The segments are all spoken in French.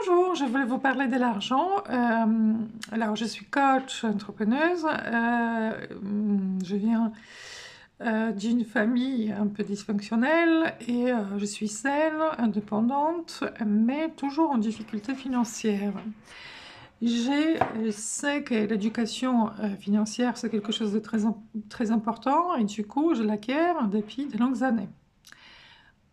Bonjour, je voulais vous parler de l'argent. Alors, je suis coach entrepreneuse. Je viens d'une famille un peu dysfonctionnelle et je suis seule, indépendante, mais toujours en difficulté financière. Je sais que l'éducation financière, c'est quelque chose de très important et du coup, je l'acquiers depuis de longues années.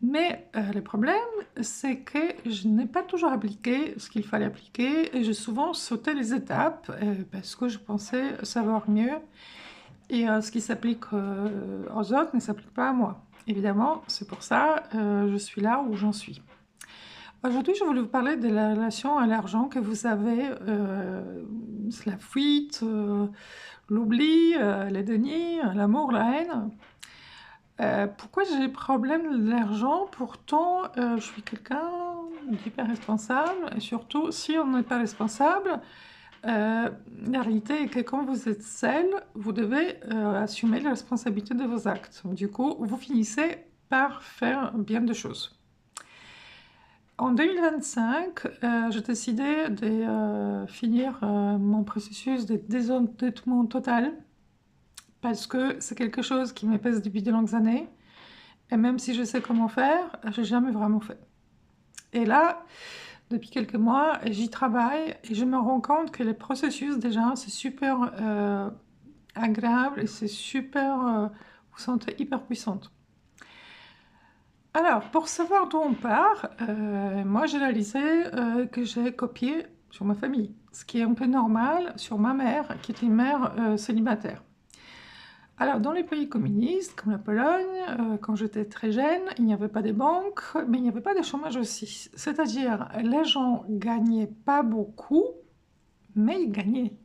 Mais le problème, c'est que je n'ai pas toujours appliqué ce qu'il fallait appliquer et j'ai souvent sauté les étapes parce que je pensais savoir mieux et ce qui s'applique aux autres ne s'applique pas à moi. Évidemment, c'est pour ça je suis là où j'en suis. Aujourd'hui, je voulais vous parler de la relation à l'argent que vous avez, la fuite, l'oubli, les dénis, l'amour, la haine. Pourquoi j'ai le problème de l'argent? Pourtant, je suis quelqu'un d'hyper responsable et surtout, si on n'est pas responsable, la réalité est que quand vous êtes seul, vous devez assumer la responsabilité de vos actes. Du coup, vous finissez par faire bien des choses. En 2025, j'ai décidé de finir mon processus de désendettement total parce que c'est quelque chose qui me pèse depuis de longues années. Et même si je sais comment faire, j'ai jamais vraiment fait. Et là, depuis quelques mois, j'y travaille et je me rends compte que le processus, déjà, c'est super agréable et c'est super... vous sentez hyper puissante. Alors, pour savoir d'où on part, moi j'ai réalisé que j'ai copié sur ma famille, ce qui est un peu normal sur ma mère, qui est une mère célibataire. Alors, dans les pays communistes, comme la Pologne, quand j'étais très jeune, il n'y avait pas de banques, mais il n'y avait pas de chômage aussi. C'est-à-dire, les gens gagnaient pas beaucoup, mais ils gagnaient.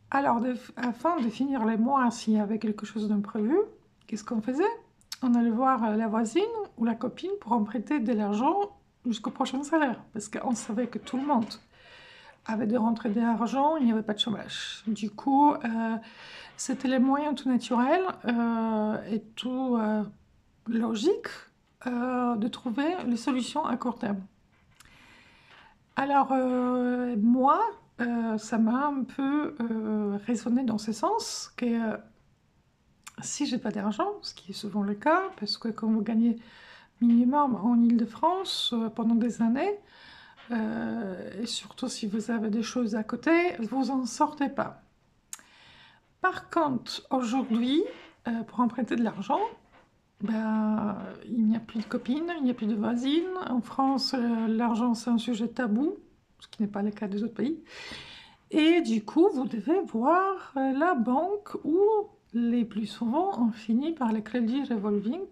Alors, afin de finir les mois, s'il y avait quelque chose d'imprévu, qu'est-ce qu'on faisait? On allait voir la voisine ou la copine pour emprunter de l'argent jusqu'au prochain salaire, parce qu'on savait que tout le monde avait de rentrées d'argent, il n'y avait pas de chômage. Du coup, c'était les moyens tout naturels et tout logique de trouver les solutions à court terme. Alors, moi, ça m'a un peu résonné dans ce sens que si j'ai pas d'argent, ce qui est souvent le cas, parce que quand vous gagnez minimum en Île-de-France pendant des années, et surtout si vous avez des choses à côté, vous en sortez pas. Par contre, aujourd'hui, pour emprunter de l'argent, ben, il n'y a plus de copines, il n'y a plus de voisines. En France, l'argent, c'est un sujet tabou, ce qui n'est pas le cas des autres pays. Et du coup, vous devez voir la banque où, les plus souvent, on finit par le crédit revolving,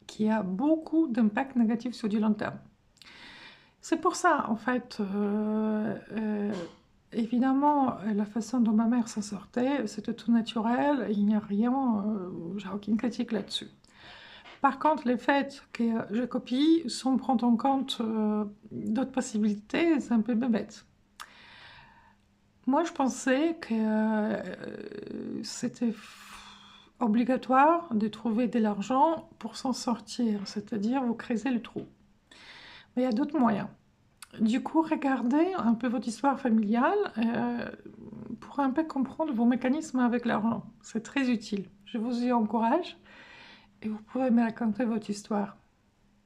qui a beaucoup d'impact négatif sur du long terme. C'est pour ça, en fait, évidemment, la façon dont ma mère s'en sortait, c'était tout naturel, il n'y a rien, j'ai aucune critique là-dessus. Par contre, le fait que je copie sans prendre en compte d'autres possibilités, c'est un peu bébête. Moi, je pensais que c'était obligatoire de trouver de l'argent pour s'en sortir, c'est-à-dire vous creusez le trou. Mais il y a d'autres moyens. Du coup, regardez un peu votre histoire familiale pour un peu comprendre vos mécanismes avec l'argent. C'est très utile. Je vous y encourage et vous pouvez me raconter votre histoire.